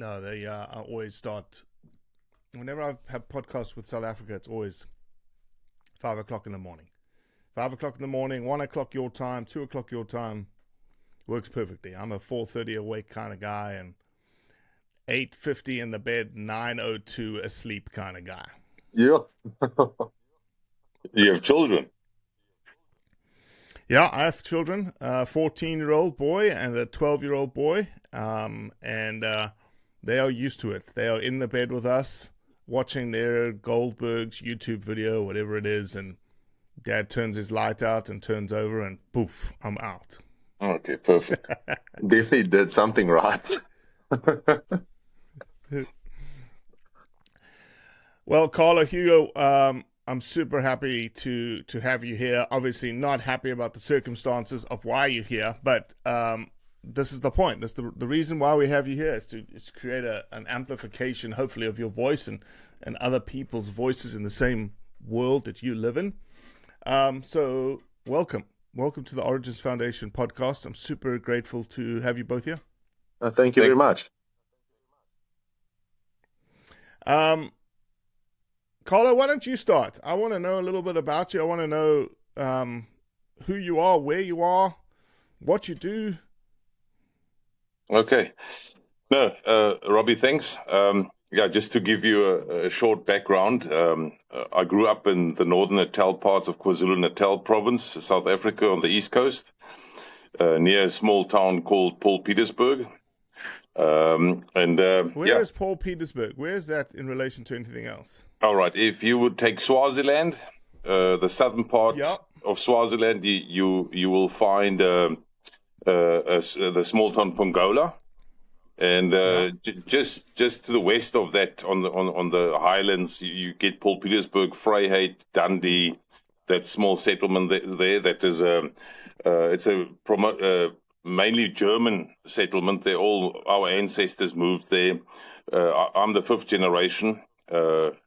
No, they I always start. Whenever I have podcasts with South Africa, it's always 5 o'clock in the morning. 5 o'clock in the morning, 1 o'clock your time, 2 o'clock your time, works perfectly. I'm a 4:30 awake kind of guy, and 8:50 in the bed, 9:02 asleep kind of guy. Yeah. You have children? Yeah, I have children, a 14-year-old boy and a 12-year-old boy, and they are used to it. They are in the bed with us, watching their Goldberg's YouTube video, whatever it is, and Dad turns his light out and turns over, and poof, I'm out. Okay, perfect. Definitely did something right. Well, Carlo, Hugo, I'm super happy to have you here. Obviously not happy about the circumstances of why you're here, but this is the point. This the reason why we have you here is to create an amplification, hopefully, of your voice and other people's voices in the same world that you live in. So welcome to the Origins Foundation podcast. I'm super grateful to have you both here. Thank you very much. Carlo, why don't you start? I want to know a little bit about you. I want to know who you are, where you are, what you do. Okay. No, Robbie, thanks. Just to give you a short background, I grew up in the northern Natal parts of KwaZulu-Natal province, South Africa, on the east coast, near a small town called Paul Petersburg. Where is Paul Petersburg? Where is that in relation to anything else? All right. If you would take Swaziland, the southern part of Swaziland, you will find the small town Pongola, and just to the west of that, on the highlands, you get Paul Petersburg, Vryheid, Dundee, that small settlement there. That is it's a mainly German settlement. They all our ancestors moved there. I'm the fifth generation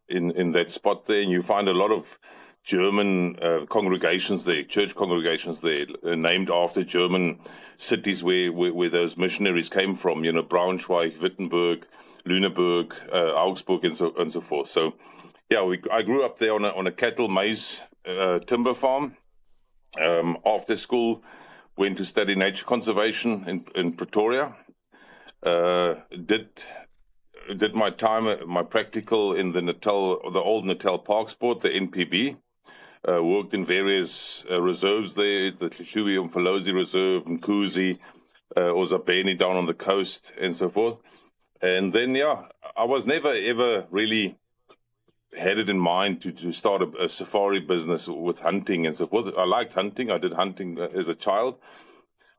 in that spot there, and you find a lot of German congregations there, church congregations there, named after German cities where those missionaries came from. You know, Braunschweig, Wittenberg, Lüneburg, Augsburg, and so forth. So, yeah, I grew up there on a cattle maize timber farm. After school, went to study nature conservation in Pretoria. Did my practical in the old Natal Park Sport, the NPB. Worked in various reserves there, the Hlubi-Umfolozi Reserve, Mkuzi, Ozabeni down on the coast, and so forth. And then, I was never ever really had it in mind to start a safari business with hunting and so forth. I liked hunting. I did hunting as a child.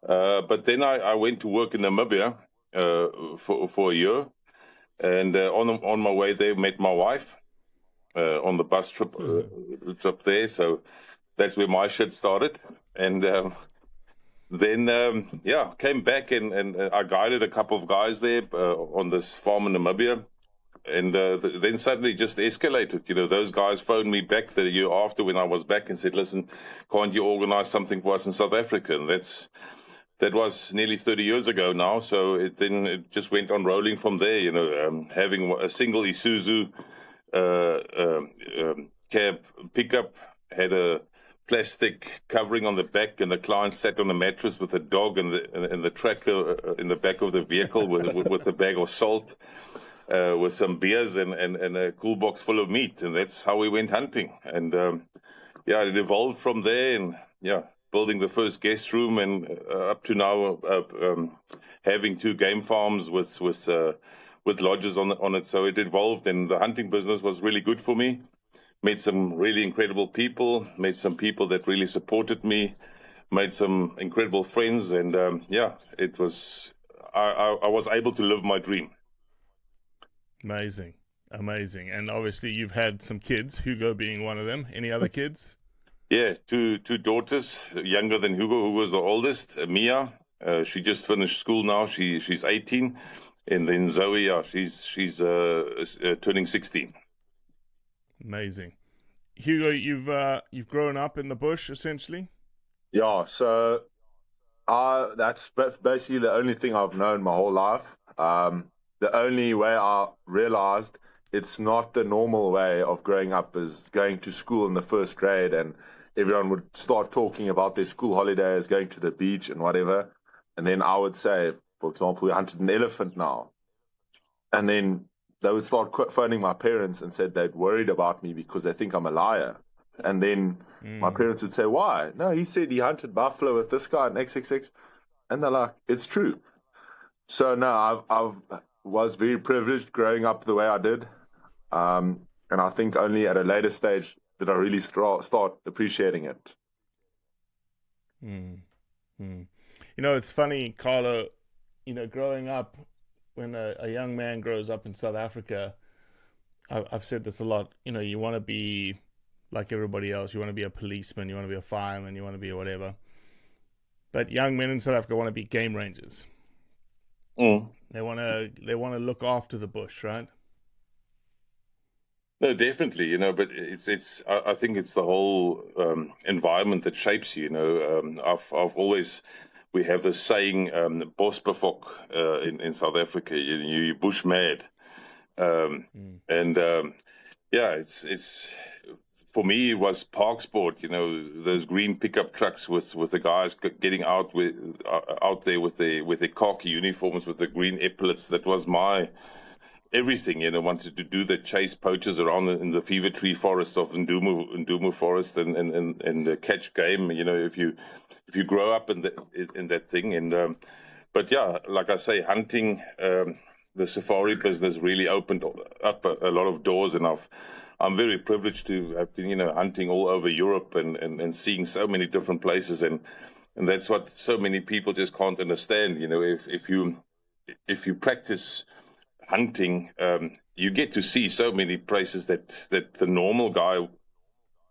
But then I went to work in Namibia for a year. And on my way there, met my wife on the bus trip there. So that's where my shit started. And then came back and I guided a couple of guys there on this farm in Namibia. And then suddenly just escalated. You know, those guys phoned me back the year after when I was back and said, "Listen, can't you organize something for us in South Africa?" And that was nearly 30 years ago now. So it just went on rolling from there. You know, having a single Isuzu cab pickup, had a plastic covering on the back, and the client sat on a mattress with a dog and the tracker in the back of the vehicle with a bag of salt. With some beers and a cool box full of meat, and that's how we went hunting. And it evolved from there, and building the first guest room, and up to now having 2 game farms with lodges on it. So it evolved, and the hunting business was really good for me. Made some really incredible people, made some people that really supported me, made some incredible friends, and it was I was able to live my dream. Amazing. And obviously you've had some kids, Hugo being one of them. Any other kids? Yeah, two daughters, younger than Hugo, who was the oldest, Mia. She just finished school now. She's 18. And then Zoe, she's turning 16. Amazing. Hugo, you've grown up in the bush, essentially? Yeah, so that's basically the only thing I've known my whole life. the only way I realized it's not the normal way of growing up is going to school in the first grade and everyone would start talking about their school holidays, going to the beach and whatever. And then I would say, for example, we hunted an elephant now. And then they would start phoning my parents and said they'd worried about me because they think I'm a liar. And then my parents would say, why? No, he said he hunted buffalo with this guy in XXX. And they're like, it's true. So no, I was very privileged growing up the way I did. And I think only at a later stage did I really start appreciating it. You know, it's funny, Carlo, you know, growing up, when a young man grows up in South Africa, I've said this a lot, you know, you want to be like everybody else. You want to be a policeman, you want to be a fireman, you want to be whatever. But young men in South Africa want to be game rangers. They want to look after the bush, right? No, definitely, you know, but it's. I think it's the whole environment that shapes you. You know, I've always, we have this saying, "Bosbefok" in South Africa. You bush mad, and yeah, it's for me it was park sport. You know, those green pickup trucks with the guys getting out there with the khaki uniforms with the green epaulets. That was my everything, you know. Wanted to do the chase poachers around in the fever tree forest of Ndumu forest and catch game. You know, if you grow up in that thing, and but yeah, like I say, hunting, the safari business really opened up a lot of doors, and I'm very privileged to have been, you know, hunting all over Europe and seeing so many different places, and that's what so many people just can't understand. You know, if you practice hunting, you get to see so many places that the normal guy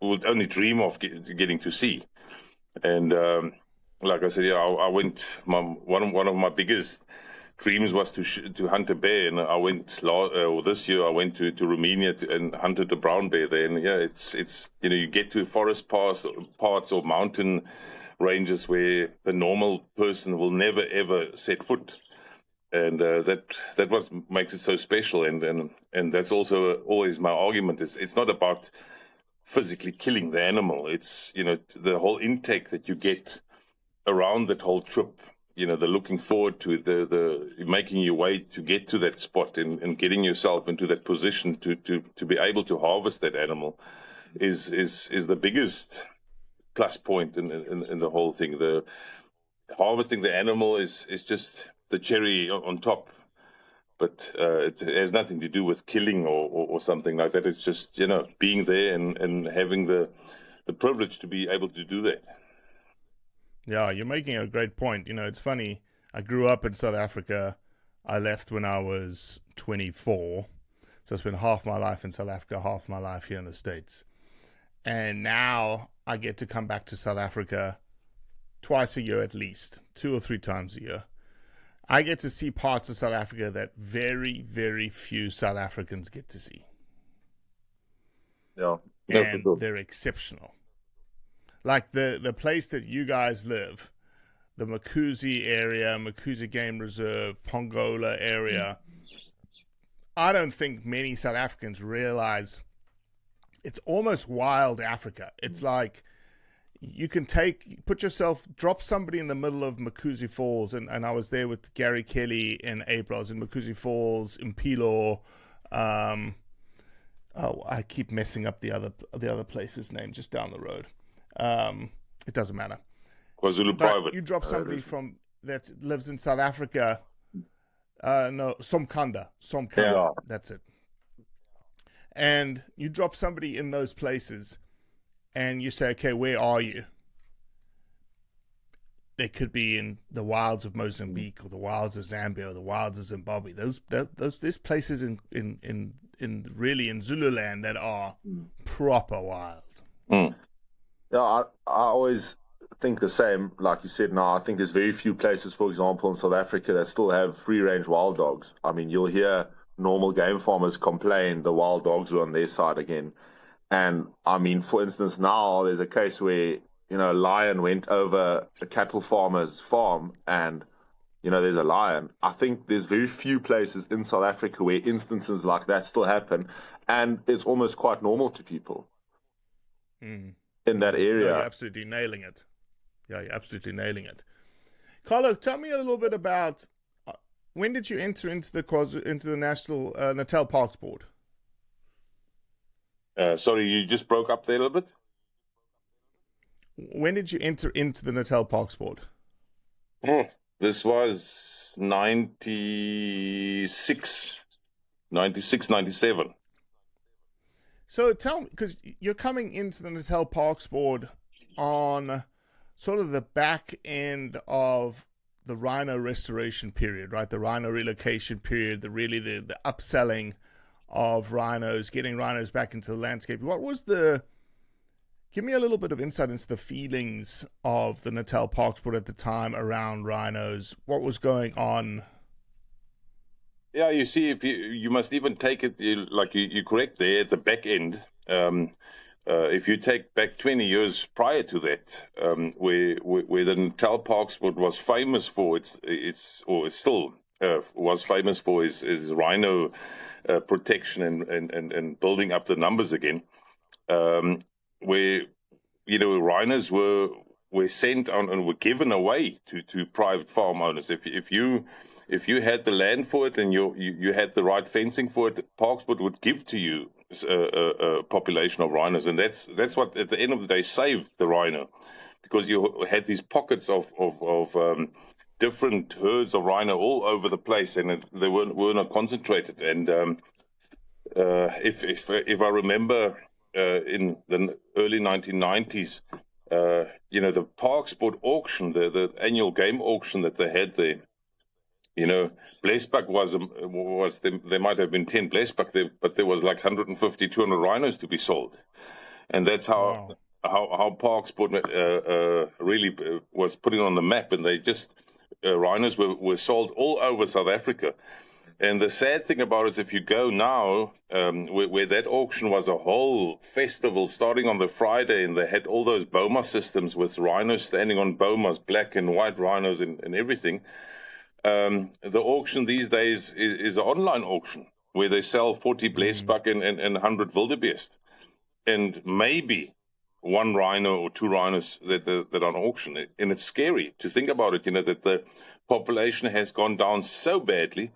would only dream of getting to see. And like I said, yeah, I went. One of my biggest dreams was to hunt a bear, and I went this year. I went to Romania and hunted a brown bear there. And yeah, it's you know, you get to forest parts or mountain ranges where the normal person will never ever set foot. And that what makes it so special, and that's also always my argument. It's not about physically killing the animal. It's, you know, the whole intake that you get around that whole trip. You know, the looking forward to the making your way to get to that spot and getting yourself into that position to be able to harvest that animal is the biggest plus point in the whole thing. The harvesting the animal is just the cherry on top, but it has nothing to do with killing or something like that. It's just, you know, being there and having the privilege to be able to do that. Yeah, you're making a great point. You know, it's funny. I grew up in South Africa. I left when I was 24. So I spent half my life in South Africa, half my life here in the States. And now I get to come back to South Africa twice a year at least, 2 or 3 times a year. I get to see parts of South Africa that very, very few South Africans get to see. Yeah. And they're exceptional. Like the place that you guys live, the Makuzi area, Makuzi Game Reserve, Pongola area, I don't think many South Africans realize it's almost wild Africa. It's like you can drop somebody in the middle of Makuzi Falls, and I was there with Gary Kelly in April. I was in Makuzi Falls, Impilo. I keep messing up the other place's name just down the road. It doesn't matter. KwaZulu Private. You drop somebody from that lives in South Africa. No, Somkanda. Yeah. That's it. And you drop somebody in those places, and you say, "Okay, where are you?" They could be in the wilds of Mozambique, or the wilds of Zambia, or the wilds of Zimbabwe. There's places in really in Zululand that are proper wild. Yeah, I always think the same. Like you said, now I think there's very few places, for example, in South Africa that still have free-range wild dogs. I mean, you'll hear normal game farmers complain the wild dogs are on their side again. And I mean, for instance, now there's a case where, you know, a lion went over a cattle farmer's farm and there's a lion. I think there's very few places in South Africa where instances like that still happen, and it's almost quite normal to people in that area. No, you're absolutely nailing it. Yeah, you're absolutely nailing it. Carlo, tell me a little bit about when did you enter into the National Natal Parks Board? Sorry, you just broke up there a little bit. When did you enter into the Natal Parks Board? This was 96, 97. So tell me, because you're coming into the Natal Parks Board on sort of the back end of the rhino restoration period, right? The rhino relocation period, the upselling of rhinos, getting rhinos back into the landscape. Give me a little bit of insight into the feelings of the Natal Parks Board at the time around rhinos. What was going on? Yeah, you see, if you must even take it, you're correct there at the back end. If you take back 20 years prior to that, where the Natal Parks Board was famous for was famous for is rhino protection and building up the numbers again. Where rhinos were sent on and were given away to private farm owners. If you had the land for it and you had the right fencing for it, the Parks Board would give to you a population of rhinos, and that's what at the end of the day saved the rhino, because you had these pockets of different herds of rhino all over the place, and they were not concentrated. And if I remember. In the early 1990s, the Parks Board auction, the annual game auction that they had there, Blesbok was there might have been 10 Blesbok there, but there was like 150, 200 rhinos to be sold. And that's how Parks Board really was putting on the map, and they just, rhinos were sold all over South Africa. And the sad thing about it is if you go now, where that auction was a whole festival starting on the Friday, and they had all those boma systems with rhinos standing on bomas, black and white rhinos and everything. The auction these days is an online auction where they sell 40 Blesbok and 100 wildebeest. And maybe one rhino or two rhinos that are on auction. And it's scary to think about it, that the population has gone down so badly.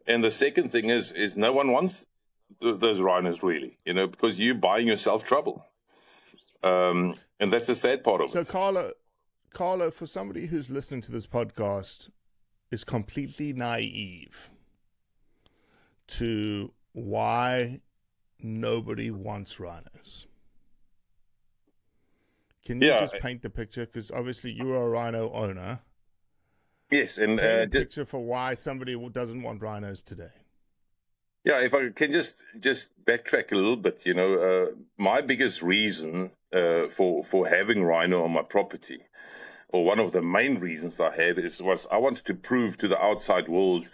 And the second thing is no one wants those rhinos really, because you're buying yourself trouble. And that's the sad part of it. So Carlo, for somebody who's listening to this podcast is completely naive to why nobody wants rhinos. Can you just paint the picture? Because obviously you are a rhino owner. Yes, and paint a picture for why somebody doesn't want rhinos today. Yeah, if I can just backtrack a little bit, my biggest reason for having rhino on my property, or one of the main reasons I had, was I wanted to prove to the outside world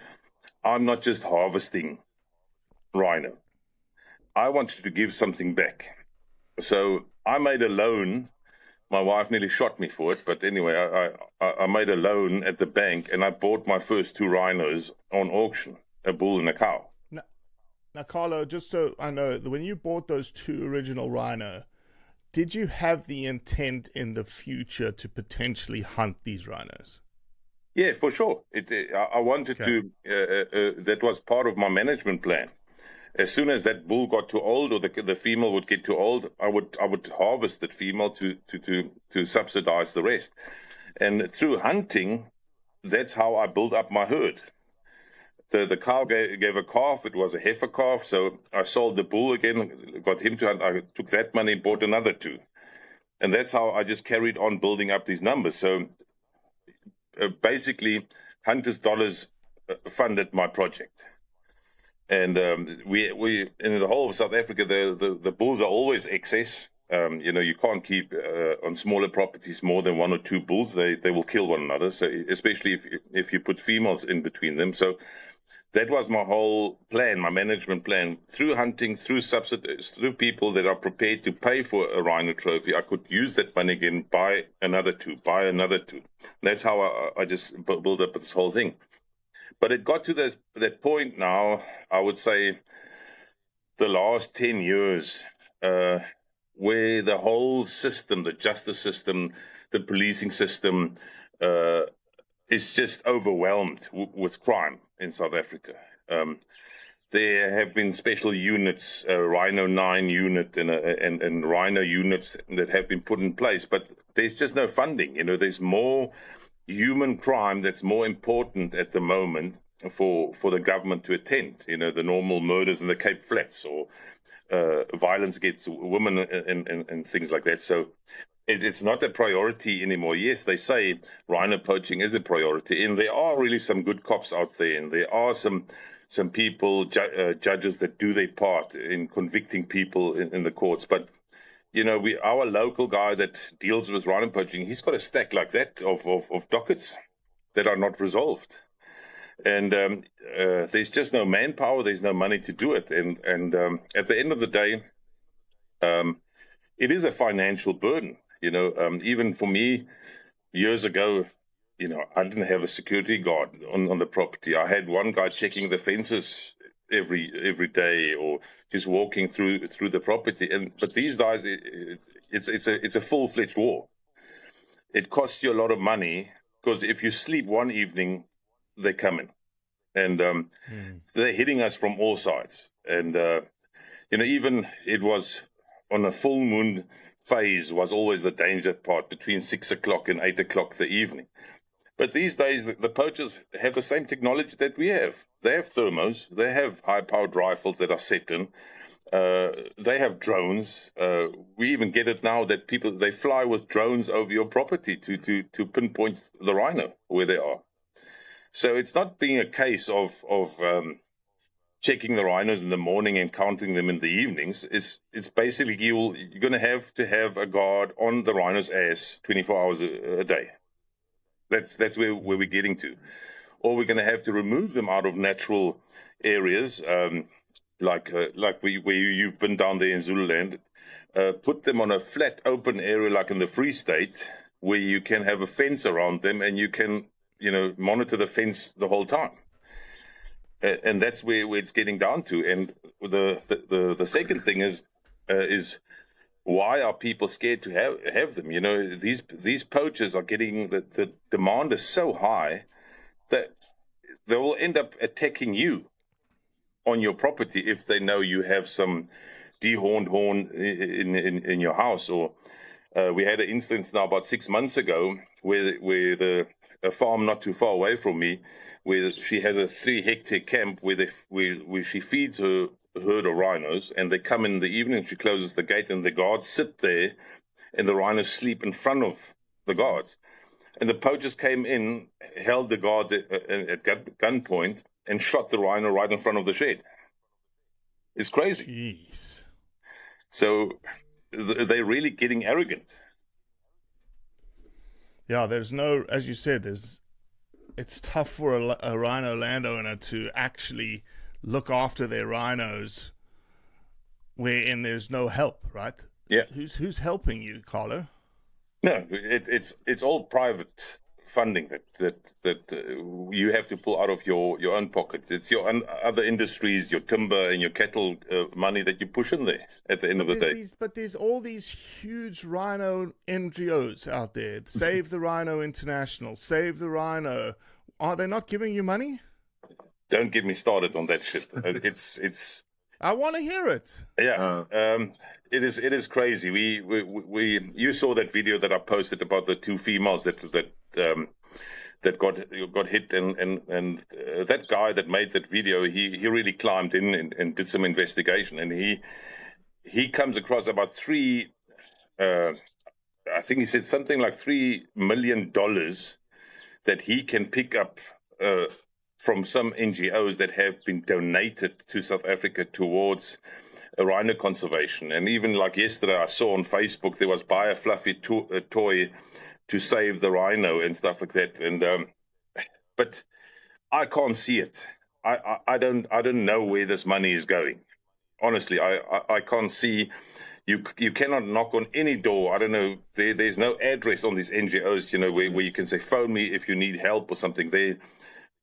I'm not just harvesting rhino. I wanted to give something back. So I made a loan. My wife nearly shot me for it, but anyway, I made a loan at the bank, and I bought my first two rhinos on auction, a bull and a cow. Now, Carlo, just so I know, when you bought those two original rhino, did you have the intent in the future to potentially hunt these rhinos? Yeah, for sure. I wanted to. That was part of my management plan. As soon as that bull got too old, or the female would get too old, I would harvest that female to subsidize the rest. And through hunting, that's how I built up my herd. The cow gave a calf. It was a heifer calf, so I sold the bull again, got him to hunt. I took that money, bought another two. And that's how I just carried on building up these numbers. So basically, hunters' dollars funded my project. And we in the whole of South Africa, the bulls are always excess. You can't keep on smaller properties more than one or two bulls. They will kill one another. So especially if you put females in between them. So that was my whole plan, my management plan. Through hunting, through subsidies, through people that are prepared to pay for a rhino trophy, I could use that money again, buy another two. That's how I just built up this whole thing. But it got to that point now, I would say, the last 10 years, where the whole system, the justice system, the policing system, is just overwhelmed with crime in South Africa. There have been special units, Rhino 9 unit and Rhino units that have been put in place, but there's just no funding. There's more human crime that's more important at the moment for the government to attend. The normal murders in the Cape Flats or violence against women and things like that. So it's not a priority anymore. Yes, they say rhino poaching is a priority, and there are really some good cops out there, and there are some people, judges that do their part in convicting people in the courts. But our local guy that deals with rhino poaching, he's got a stack like that of dockets that are not resolved. And there's just no manpower, there's no money to do it. And at the end of the day, it is a financial burden. Even for me, years ago, I didn't have a security guard on the property. I had one guy checking the fences every day, or just walking through the property. But these days, it's a full-fledged war. It costs you a lot of money, because if you sleep one evening, they're coming, and they're hitting us from all sides. And even it was on a full moon phase was always the danger part, between 6 o'clock and 8 o'clock the evening. But these days, the poachers have the same technology that we have. They have thermos, they have high-powered rifles that are set in, they have drones. We even get it now that they fly with drones over your property to pinpoint the rhino where they are. So it's not being a case of checking the rhinos in the morning and counting them in the evenings. It's basically you're going to have a guard on the rhino's ass 24 hours a day. That's where we're getting to. Or we're going to have to remove them out of natural areas, like where you've been down there in Zululand. Put them on a flat, open area like in the Free State, where you can have a fence around them and you can monitor the fence the whole time. And that's where it's getting down to. And the second thing is why are people scared to have them? These poachers are getting, the demand is so high that they will end up attacking you on your property if they know you have some dehorned horn in your house. Or we had an instance now about 6 months ago where a farm not too far away from me, where she has a 3-hectare camp where she feeds her herd of rhinos, and they come in the evening, she closes the gate, and the guards sit there, and the rhinos sleep in front of the guards. And the poachers came in, held the guards at gunpoint, and shot the rhino right in front of the shed. It's crazy. Jeez. So they're really getting arrogant. Yeah, there's no, as you said, it's tough for a rhino landowner to actually look after their rhinos wherein there's no help, right? Yeah. Who's helping you, Carlo? No, it's all private funding that you have to pull out of your own pocket. It's your other industries, your timber and your cattle money that you push in there at the end of the day. But there's all these huge rhino NGOs out there. Save the Rhino International, Save the Rhino. Are they not giving you money? Don't get me started on that shit. It's. I want to hear it. Yeah, it is crazy. We you saw that video that I posted about the 2 females that got hit, and that guy that made that video, he really climbed in and did some investigation, and he comes across about 3. I think he said something like $3 million that he can pick up from some NGOs that have been donated to South Africa towards rhino conservation. And even like yesterday, I saw on Facebook, there was buy a fluffy toy to save the rhino and stuff like that. And but I can't see it. I don't know where this money is going. Honestly, I can't see. You cannot knock on any door. I don't know. There's no address on these NGOs, where you can say, phone me if you need help or something.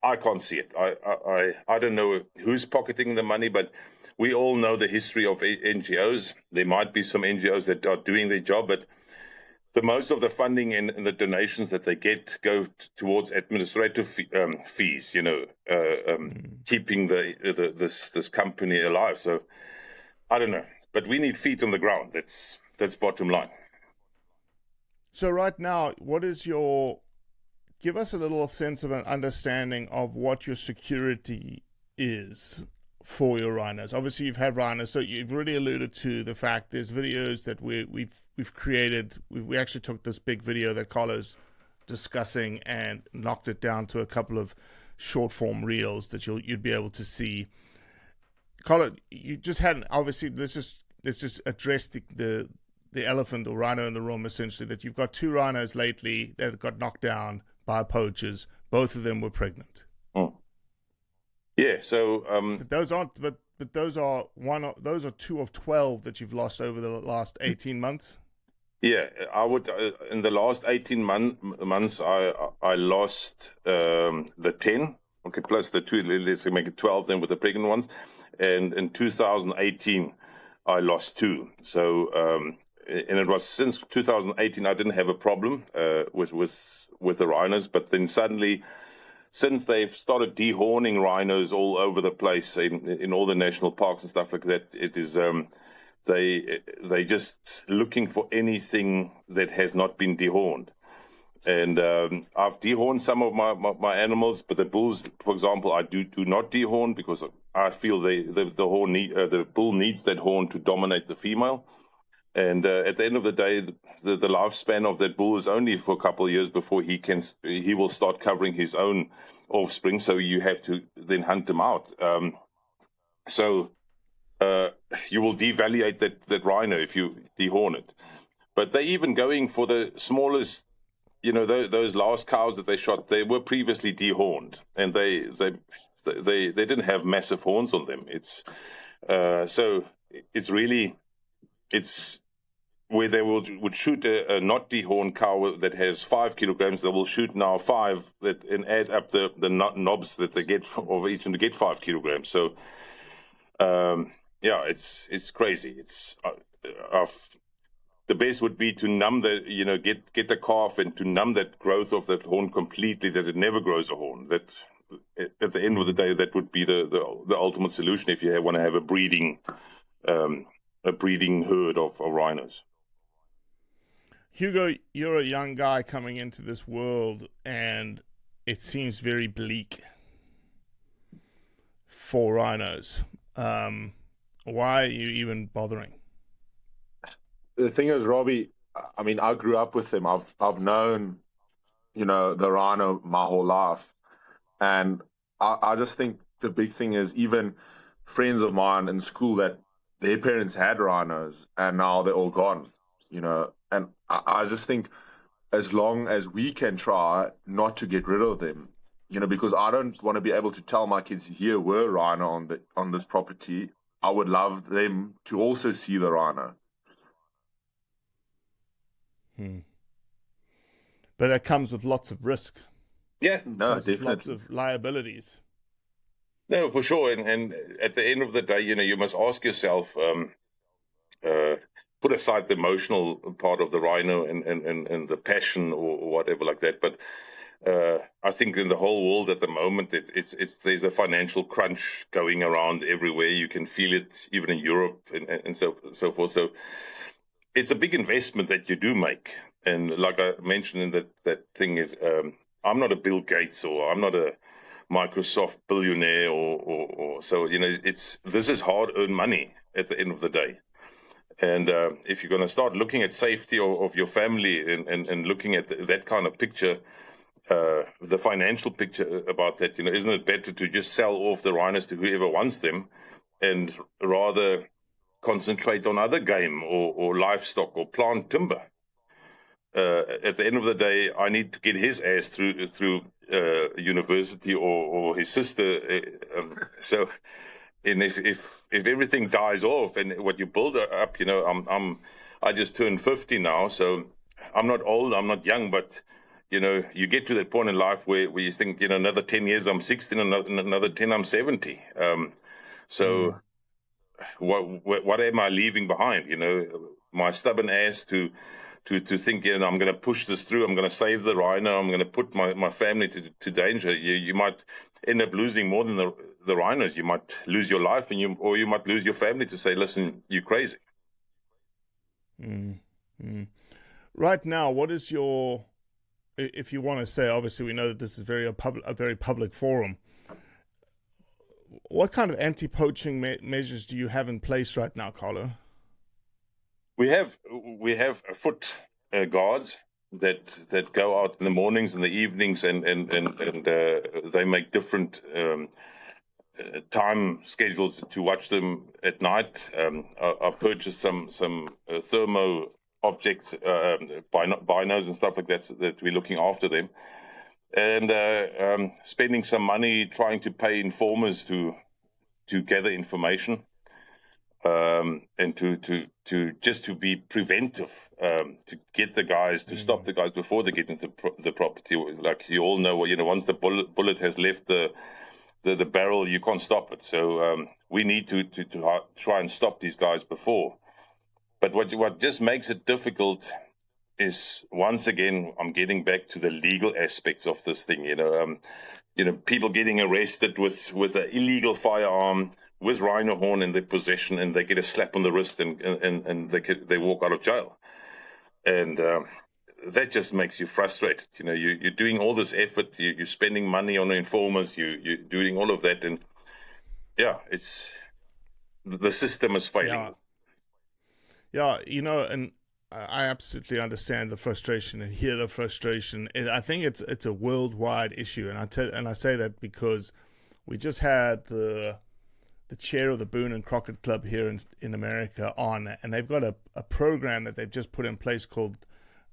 I can't see it. I don't know who's pocketing the money, but we all know the history of NGOs. There might be some NGOs that are doing their job, but the most of the funding and the donations that they get go towards administrative fees, keeping this company alive. So I don't know, but we need feet on the ground. That's bottom line. So right now, give us a little sense of an understanding of what your security is for your rhinos. Obviously, you've had rhinos, so you've already alluded to the fact there's videos that we've created. We actually took this big video that Carlo's discussing and knocked it down to a couple of short form reels that you'd be able to see. Carlo, you just hadn't, obviously, let's just address the elephant or rhino in the room, essentially, that you've got 2 rhinos lately that got knocked down by poachers. Both of them were pregnant. Oh. Yeah, so but those aren't. But those are 2 of 12 that you've lost over the last 18 months. Yeah, I would. In the last 18 months, I lost the 10. Okay, plus the 2. Let's make it 12 then with the pregnant ones. And in 2018, I lost 2. So and it was since 2018 I didn't have a problem with the rhinos, but then suddenly, since they've started dehorning rhinos all over the place in all the national parks and stuff like that, it is they just looking for anything that has not been dehorned. And I've dehorned some of my animals, but the bulls, for example, I do not dehorn because I feel the bull needs that horn to dominate the female. And at the end of the day, the lifespan of that bull is only for a couple of years before he will start covering his own offspring. So you have to then hunt them out. So you will devaluate that rhino if you dehorn it. But they're even going for the smallest, those last cows that they shot. They were previously dehorned, and they didn't have massive horns on them. It's so it's really. It's where they would shoot a not dehorned cow that has 5 kilograms. They will shoot now 5 and add up the knobs that they get of each and to get 5 kilograms. So, it's crazy. It's the best would be to numb get the calf and to numb that growth of that horn completely, that it never grows a horn. That at the end of the day, that would be the ultimate solution if you want to have a breeding herd of rhinos. Hugo, you're a young guy coming into this world, and it seems very bleak for rhinos. Why are you even bothering? The thing is, Robbie, I mean, I grew up with them. I've known, the rhino my whole life. And I just think the big thing is even friends of mine in school that their parents had rhinos and now they're all gone, and I just think as long as we can try not to get rid of them, because I don't want to be able to tell my kids here were rhino on this property. I would love them to also see the rhino. But it comes with lots of risk. Yeah, no, definitely. Lots of liabilities. No, for sure. And at the end of the day, you must ask yourself, put aside the emotional part of the rhino and the passion or whatever like that. But I think in the whole world at the moment, there's a financial crunch going around everywhere. You can feel it even in Europe and so forth. So it's a big investment that you do make. And like I mentioned in that thing is, I'm not a Bill Gates or I'm not a Microsoft billionaire or so, this is hard-earned money at the end of the day. And if you're going to start looking at safety of your family and looking at that kind of picture, the financial picture about that, isn't it better to just sell off the rhinos to whoever wants them and rather concentrate on other game or livestock or plant timber? At the end of the day, I need to get his ass through university or his sister. So, and if everything dies off and what you build up, I just turned 50 now, so I'm not old, I'm not young, but you get to that point in life where you think, another 10 years I'm 60, another 10 I'm 70. So what am I leaving behind? My stubborn ass to think, I'm going to push this through. I'm going to save the rhino. I'm going to put my family to danger. You might end up losing more than the rhinos. You might lose your life, or you might lose your family to say, listen, you're crazy. Right now, what is your, if you want to say, obviously we know that this is a very public forum. What kind of anti-poaching measures do you have in place right now, Carlo? We have foot guards that go out in the mornings and the evenings, and they make different time schedules to watch them at night. I purchased some thermo objects, binos and stuff like that we're looking after them, and spending some money trying to pay informers to gather information, and to just to be preventive, to get the guys, to stop the guys before they get into the property. Like you all know, once the bullet has left the barrel, you can't stop it. So we need to try and stop these guys before. But what just makes it difficult is, once again, I'm getting back to the legal aspects of this thing. People getting arrested with an illegal firearm, with rhino horn in their possession, and they get a slap on the wrist and they walk out of jail. And that just makes you frustrated. You're doing all this effort, you're spending money on informers, you're doing all of that, and it's the system is failing. Yeah, and I absolutely understand the frustration and hear the frustration. I think it's a worldwide issue, and I say that because we just had the chair of the Boone and Crockett Club here in America on, and they've got a program that they've just put in place called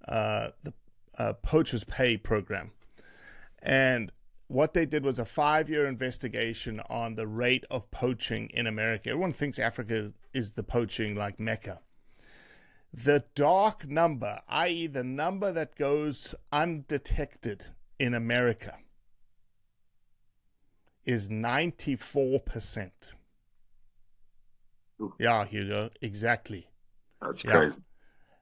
the Poachers Pay program. And what they did was a 5-year investigation on the rate of poaching in America. Everyone thinks Africa is the poaching like Mecca. The dark number, i.e. the number that goes undetected in America, is 94%. Yeah, Hugo, exactly. That's crazy.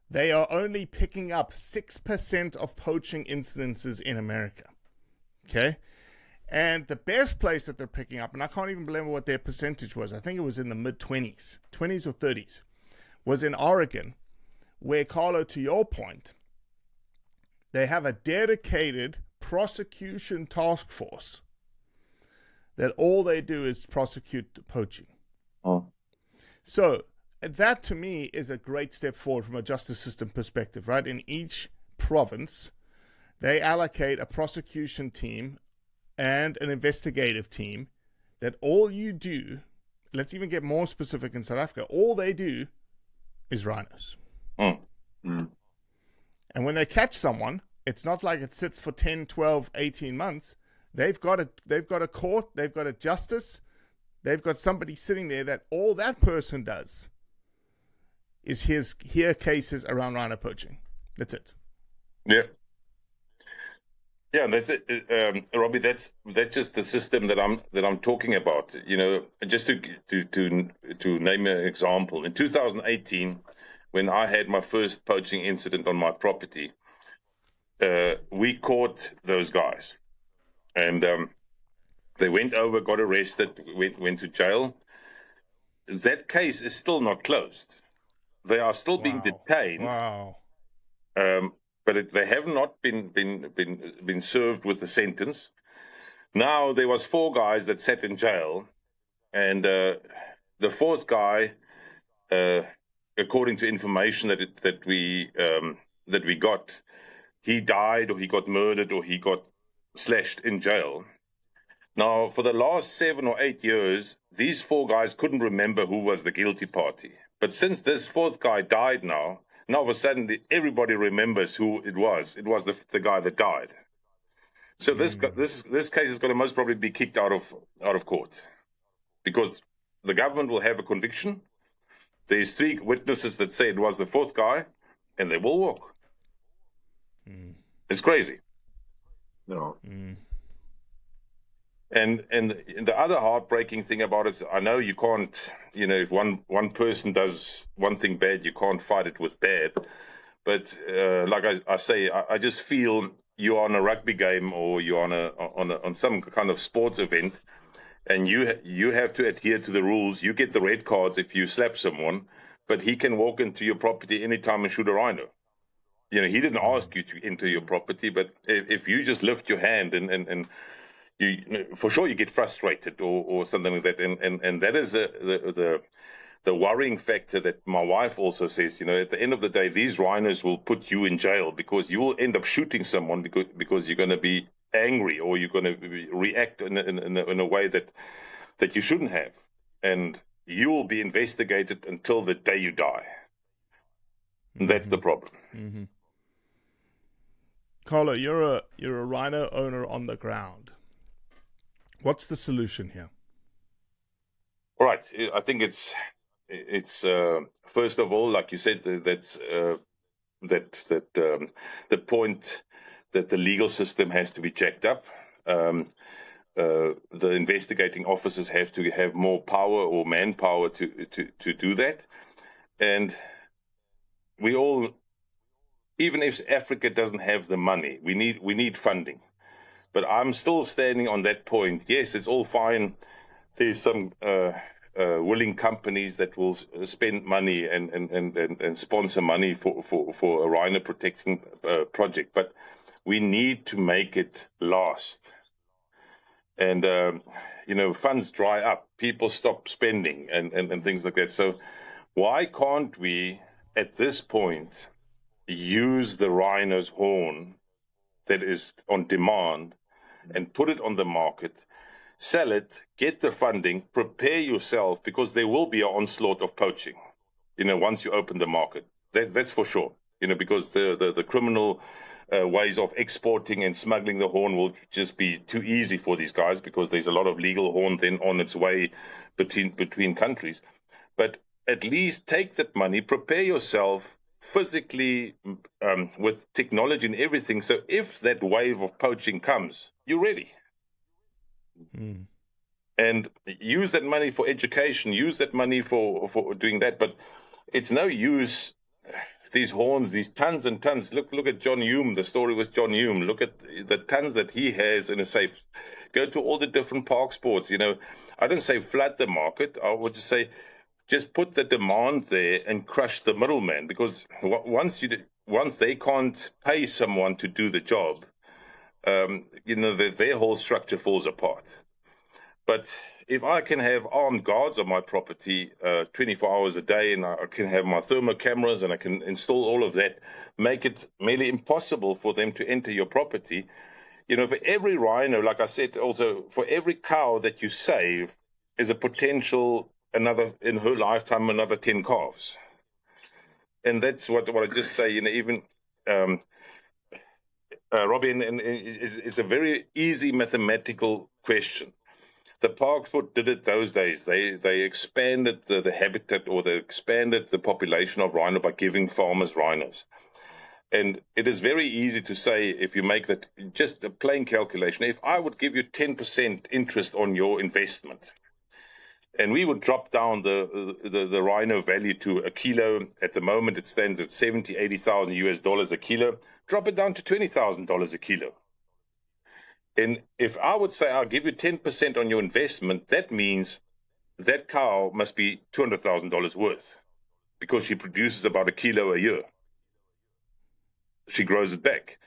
They are only picking up 6% of poaching incidences in America. Okay? And the best place that they're picking up, and I can't even remember what their percentage was, I think it was in the mid-20s, 20s or 30s, was in Oregon, where, Carlo, to your point, they have a dedicated prosecution task force that all they do is prosecute poaching. Oh. So that, to me, is a great step forward from a justice system perspective, right? In each province, they allocate a prosecution team and an investigative team that all you do, let's even get more specific in South Africa, all they do is rhinos. And when they catch someone, it's not like it sits for 10, 12, 18 months. They've got a court, they've got a justice, they've got somebody sitting there that all that person does is hear cases around rhino poaching. That's it. Yeah. Yeah, that's it, Robbie. That's just the system that I'm talking about. Just to name an example, in 2018, when I had my first poaching incident on my property, we caught those guys, and they went over, got arrested, went to jail. That case is still not closed. They are still being detained. Wow. But they have not been served with the sentence. Now there was 4 guys that sat in jail, and the 4th guy, according to information that we got, he died, or he got murdered, or he got slashed in jail. Now, for the last 7 or 8 years, these 4 guys couldn't remember who was the guilty party. But since this 4th guy died now all of a sudden everybody remembers who it was. It was the guy that died. So this case is going to most probably be kicked out of court, because the government will have a conviction. There's 3 witnesses that say it was the 4th guy, and they will walk. It's crazy. No. And the other heartbreaking thing about it is, I know you can't, if one person does one thing bad, you can't fight it with bad. But like I say, I just feel you're on a rugby game, or you're on some kind of sports event, and you have to adhere to the rules. You get the red cards if you slap someone, but he can walk into your property anytime and shoot a rhino. He didn't ask you to enter your property, but if you just lift your hand and you, for sure you get frustrated or something like that, and that is the worrying factor that my wife also says. At the end of the day, these rhinos will put you in jail, because you will end up shooting someone because you're going to be angry, or you're going to react in a way that you shouldn't have, and you will be investigated until the day you die. That's the problem. Mm-hmm. Carlo, you're a rhino owner on the ground. What's the solution here? All right, I think it's first of all, like you said, that's the point that the legal system has to be checked up. The investigating officers have to have more power or manpower to do that, and we all, even if Africa doesn't have the money, we need funding. But I'm still standing on that point. Yes, it's all fine. There's some willing companies that will spend money and sponsor money for a rhino protecting project, but we need to make it last. And funds dry up, people stop spending, and things like that. So why can't we, at this point, use the rhino's horn that is on demand and put it on the market, sell it, get the funding, prepare yourself, because there will be an onslaught of poaching, once you open the market. That's for sure, because the criminal ways of exporting and smuggling the horn will just be too easy for these guys, because there's a lot of legal horn then on its way between countries. But at least take that money, prepare yourself physically, with technology and everything, so if that wave of poaching comes, you're ready. And use that money for education, use that money for doing that. But it's no use, these horns, these tons and tons. Look at John Hume, the story with John Hume. Look at the tons that he has in a safe. Go to all the different park sports. I don't say flood the market. I would just say, just put the demand there and crush the middleman, because once they can't pay someone to do the job, their whole structure falls apart. But if I can have armed guards on my property 24 hours a day, and I can have my thermal cameras, and I can install all of that, make it merely impossible for them to enter your property. For every rhino, like I said, also for every cow that you save is a potential, another, in her lifetime, another 10 calves. And that's what I just say, even Robbie, and it's a very easy mathematical question. The park sport did it those days. They expanded the habitat, or they expanded the population of rhino by giving farmers rhinos. And it is very easy to say, if you make that just a plain calculation, if I would give you 10% interest on your investment, and we would drop down the rhino value to a kilo. At the moment, it stands at $70,000-$80,000 a kilo. Drop it down to $20,000 a kilo. And if I would say I'll give you 10% on your investment, that means that cow must be $200,000 worth, because she produces about a kilo a year. She grows it back.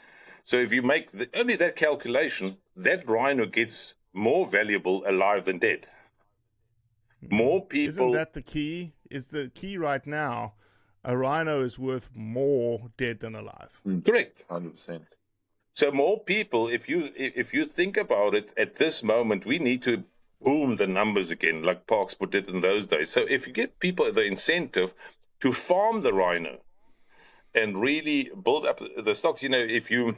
So if you make only that calculation, that rhino gets more valuable alive than dead. More people. Isn't that the key? Is the key right now? A rhino is worth more dead than alive. Correct. 100%. So more people, if you think about it, at this moment, we need to boom the numbers again, like parks put it in those days. So if you give people the incentive to farm the rhino, and really build up the stocks. If you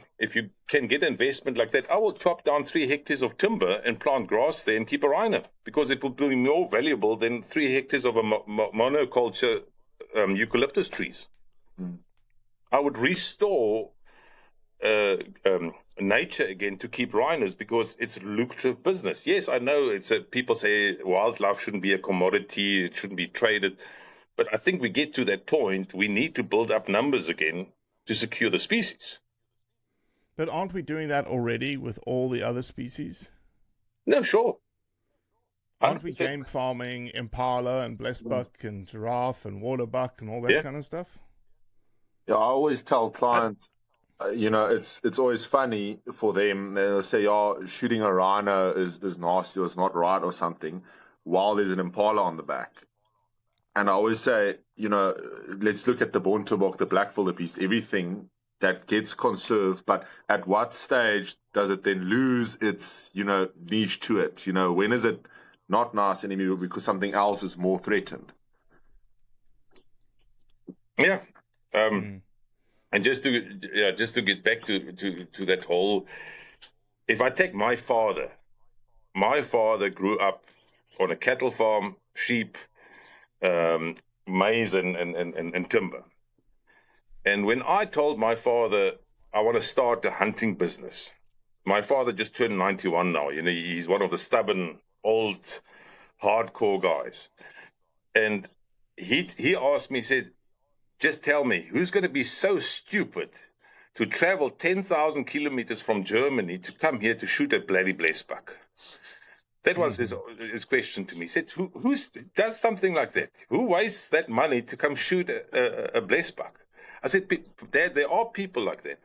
can get investment like that, I will chop down 3 hectares of timber and plant grass there and keep a rhino, because it will be more valuable than 3 hectares of a monoculture eucalyptus trees. I would restore nature again to keep rhinos, because it's a lucrative business. Yes, I know people say wildlife shouldn't be a commodity, it shouldn't be traded. But I think we get to that point, we need to build up numbers again to secure the species. But aren't we doing that already with all the other species? No, sure. 100%. Aren't we game farming impala and blessbuck and giraffe and waterbuck and all that kind of stuff? Yeah, I always tell clients, it's always funny for them. They'll say, shooting a rhino is nasty or it's not right or something, while there's an impala on the back. And I always say, let's look at the bontebok, the black wildebeest, everything that gets conserved. But at what stage does it then lose its, niche to it? When is it not nice anymore because something else is more threatened? Yeah. And just to get back to that whole, if I take my father grew up on a cattle farm, sheep, maize and timber. And when I told my father I want to start a hunting business, my father just turned 91 now. He's one of the stubborn, old, hardcore guys. And he asked me, he said, just tell me, who's going to be so stupid to travel 10,000 kilometers from Germany to come here to shoot a bloody blessbuck? That was his question to me. He said, who does something like that? Who wastes that money to come shoot a blessbuck? I said, Dad, there are people like that.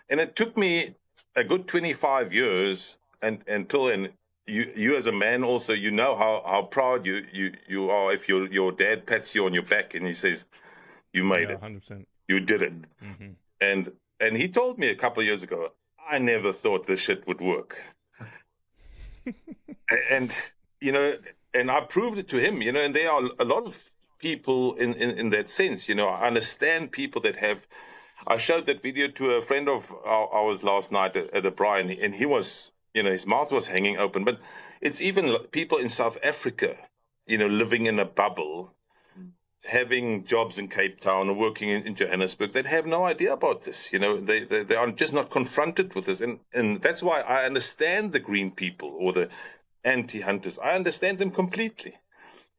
And it took me a good 25 years until then. You as a man also, how proud you are if your dad pats you on your back and he says, you made it. 100%. You did it. And he told me a couple of years ago, I never thought this shit would work. And I proved it to him, and there are a lot of people in that sense. I understand people that have. I showed that video to a friend of ours last night at a Brian, and he was, his mouth was hanging open. But it's even people in South Africa, living in a bubble, having jobs in Cape Town or working in Johannesburg, that have no idea about this. They are just not confronted with this. And that's why I understand the green people or the anti-hunters. I understand them completely.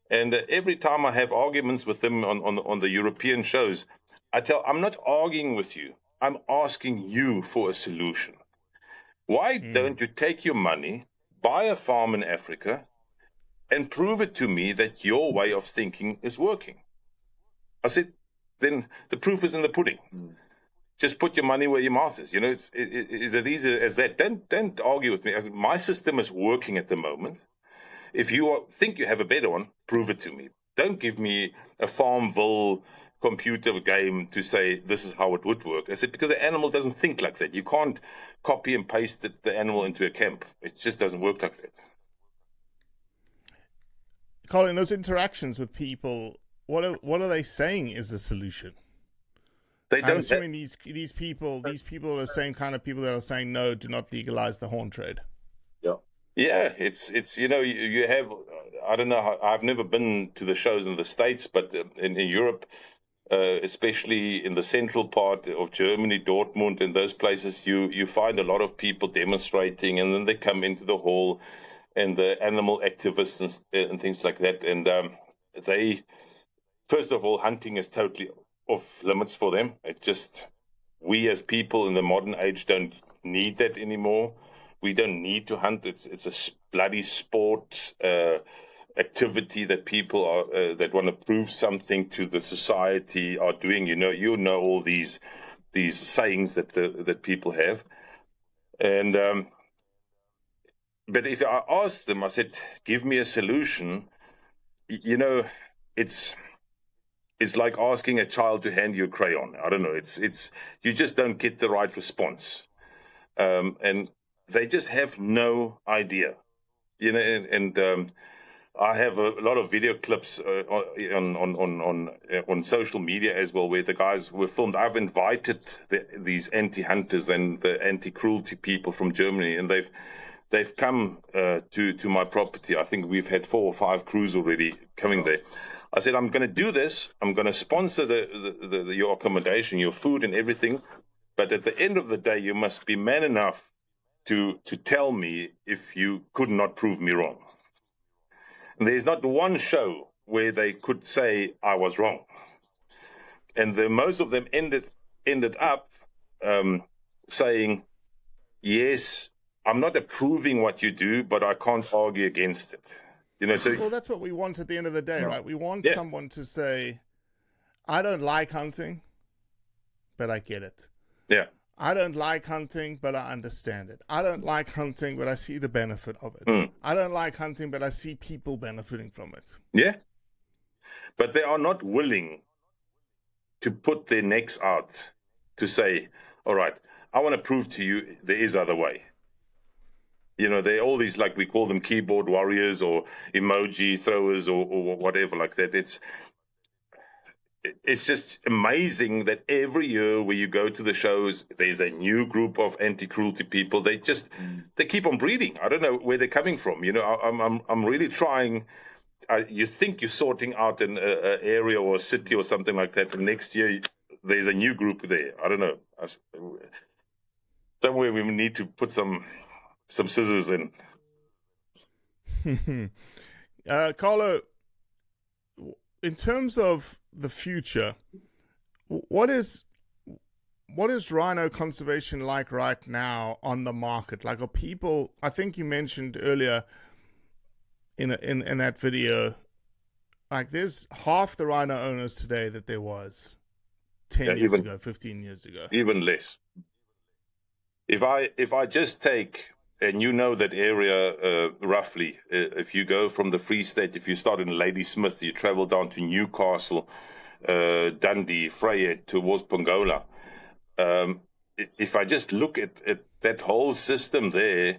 And every time I have arguments with them on the European shows, I'm not arguing with you. I'm asking you for a solution. Why don't you take your money, buy a farm in Africa, and prove it to me that your way of thinking is working? I said, then the proof is in the pudding. Just put your money where your mouth is. It's as easy as that. Don't argue with me. My system is working at the moment. If you think you have a better one, prove it to me. Don't give me a Farmville computer game to say this is how it would work. I said, because the animal doesn't think like that. You can't copy and paste the animal into a camp. It just doesn't work like that. Colin, those interactions with people, what are they saying is the solution? I'm assuming these people are the same kind of people that are saying no, do not legalize the horn trade. Yeah, it's you have, I don't know, I've never been to the shows in the States, but in Europe, especially in the central part of Germany, Dortmund and those places, you find a lot of people demonstrating, and then they come into the hall, and the animal activists and things like that, and they, first of all, hunting is totally off limits for them. It just, we as people in the modern age don't need that anymore. We don't need to hunt. It's a bloody sport activity that people are that want to prove something to the society are doing. You know all these sayings that people have, and but if I asked them, I said, "Give me a solution." It's like asking a child to hand you a crayon. I don't know. It's you just don't get the right response, and they just have no idea, and I have a lot of video clips on social media as well, where the guys were filmed. I've invited these anti-hunters and the anti-cruelty people from Germany, and they've come to my property. I think we've had 4 or 5 crews already coming there. I said, I'm going to do this. I'm going to sponsor your accommodation, your food, and everything. But at the end of the day, you must be man enough to tell me if you could not prove me wrong. And there's not one show where they could say I was wrong. And most of them ended up saying, yes, I'm not approving what you do, but I can't argue against it. Well, that's what we want at the end of the day, right? We want someone to say, I don't like hunting, but I get it. Yeah. I don't like hunting, but I understand it. I don't like hunting, but I see the benefit of it. I don't like hunting, but I see people benefiting from it. Yeah. But they are not willing to put their necks out to say, all right, I want to prove to you there is other way. They're all these, like we call them keyboard warriors or emoji throwers or whatever like that. It's just amazing that every year where you go to the shows, there's a new group of anti-cruelty people. They keep on breeding. I don't know where they're coming from. I'm really trying. You think you're sorting out an area or a city or something like that, and next year there's a new group there. I don't know. Somewhere we need to put some scissors in. Carlo, in terms of the future, what is rhino conservation like right now on the market? Like, are people? I think you mentioned earlier in that video, like there's half the rhino owners today that there was 10 years ago, 15 years ago, even less. If I just take, and that area roughly, if you go from the Free State, if you start in Ladysmith, you travel down to Newcastle, Dundee, Vryheid, towards Pongola. If I just look at that whole system there,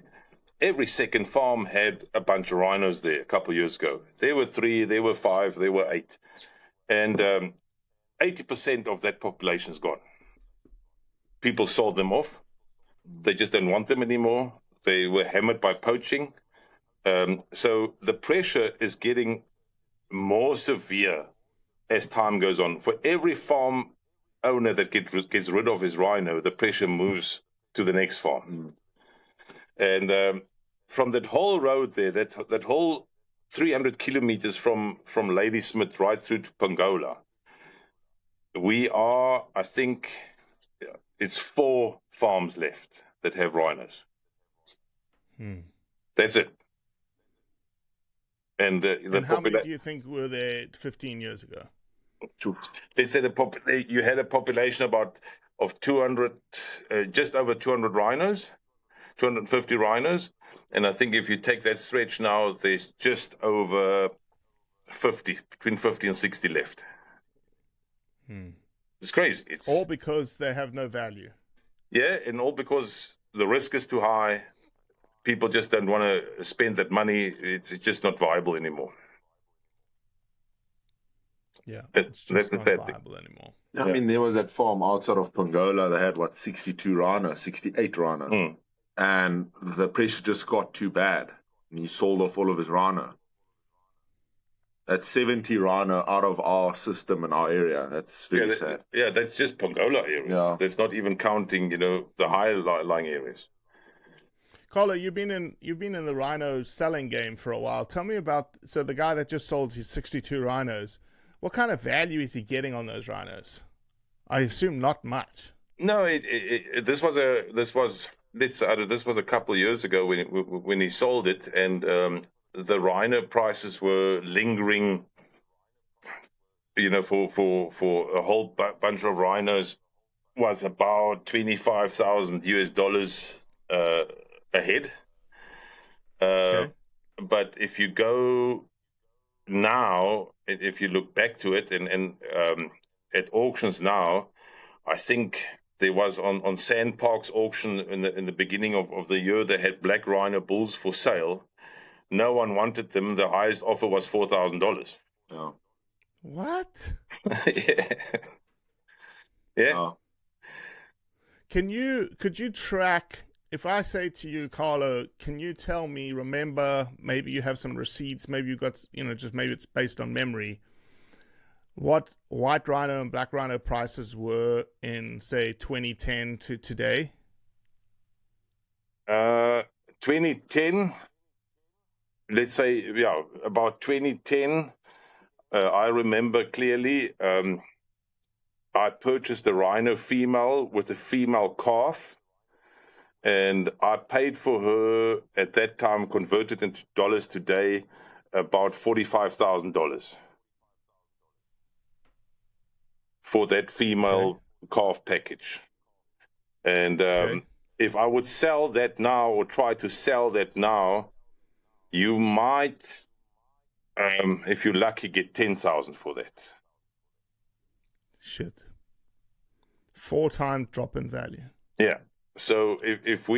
every second farm had a bunch of rhinos there a couple of years ago. There were 3, there were 5, there were 8. And 80% of that population is gone. People sold them off. They just don't want them anymore. They were hammered by poaching. So the pressure is getting more severe as time goes on. For every farm owner that gets rid of his rhino, the pressure moves to the next farm. And from that whole road there, that whole 300 kilometers from Ladysmith right through to Pongola, we are, I think, it's 4 farms left that have rhinos. That's it. And how many do you think were there 15 years ago? They said you had a population of 200, just over 200 rhinos, 250 rhinos. And I think if you take that stretch now, there's just over 50, between 50 and 60 left. It's crazy. It's all because they have no value. Yeah, and all because the risk is too high. People just don't want to spend that money. It's just not viable anymore. Yeah, it's just not viable anymore. I mean, there was that farm outside of Pongola. They had, 68 rhinos. And the pressure just got too bad. And he sold off all of his rhino. That's 70 rhino out of our system in our area. That's very sad. Yeah, that's just Pongola area. Yeah. That's not even counting, the higher lying areas. Carlo, you've been in the rhino selling game for a while. Tell me about the guy that just sold his 62 rhinos. What kind of value is he getting on those rhinos? I assume not much. No, this was a couple of years ago when he sold it, and the rhino prices were lingering. For a whole bunch of rhinos was about $25,000 a head. Okay. But if you go now, if you look back to it and at auctions now, I think there was on Sandpark's auction in the beginning of the year, they had black rhino bulls for sale. no one wanted them. The highest offer was $4,000. Oh. What? Yeah. Yeah. Oh. Could you track, if I say to you, Carlo, can you tell me, remember, maybe you have some receipts, maybe you've got, just maybe it's based on memory, what white rhino and black rhino prices were in, say, 2010 to today? 2010, let's say, yeah, about 2010, I remember clearly, I purchased a rhino female with a female calf, and I paid for her at that time, converted into dollars today, about $45,000 for that female calf package. And if I would sell that now or try to sell that now, you might, if you're lucky, get $10,000 for that. Shit. 4-time drop in value. Yeah. So if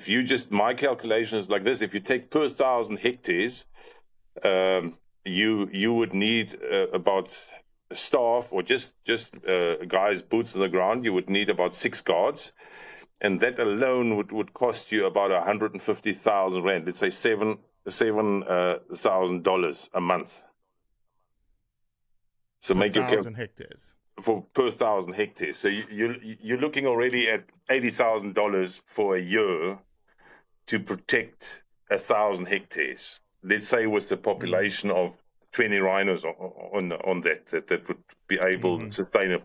you just, my calculation is like this: if you take per 1,000 hectares, you would need about staff or just guys, boots on the ground. You would need about 6 guards, and that alone would cost you about 150,000 rand. Let's say $7,000 a month. So make your 1,000 hectares. For per 1,000 hectares. So you're looking already at $80,000 for a year to protect 1,000 hectares. Let's say with the population of 20 rhinos on that would be able to sustain it.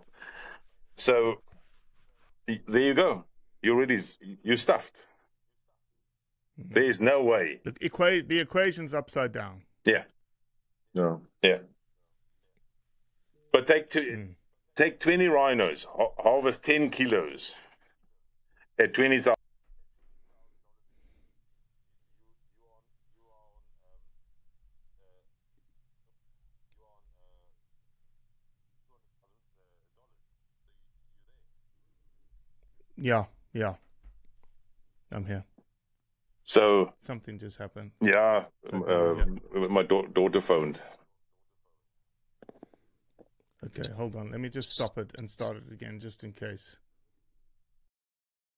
So there you go. You're stuffed. There's no way. The equation's upside down. Yeah. No. Yeah. But take 20 rhinos, harvest 10 kilos at 20,000. Yeah. I'm here. So something just happened. Yeah, my daughter phoned. Okay, hold on. Let me just stop it and start it again, just in case.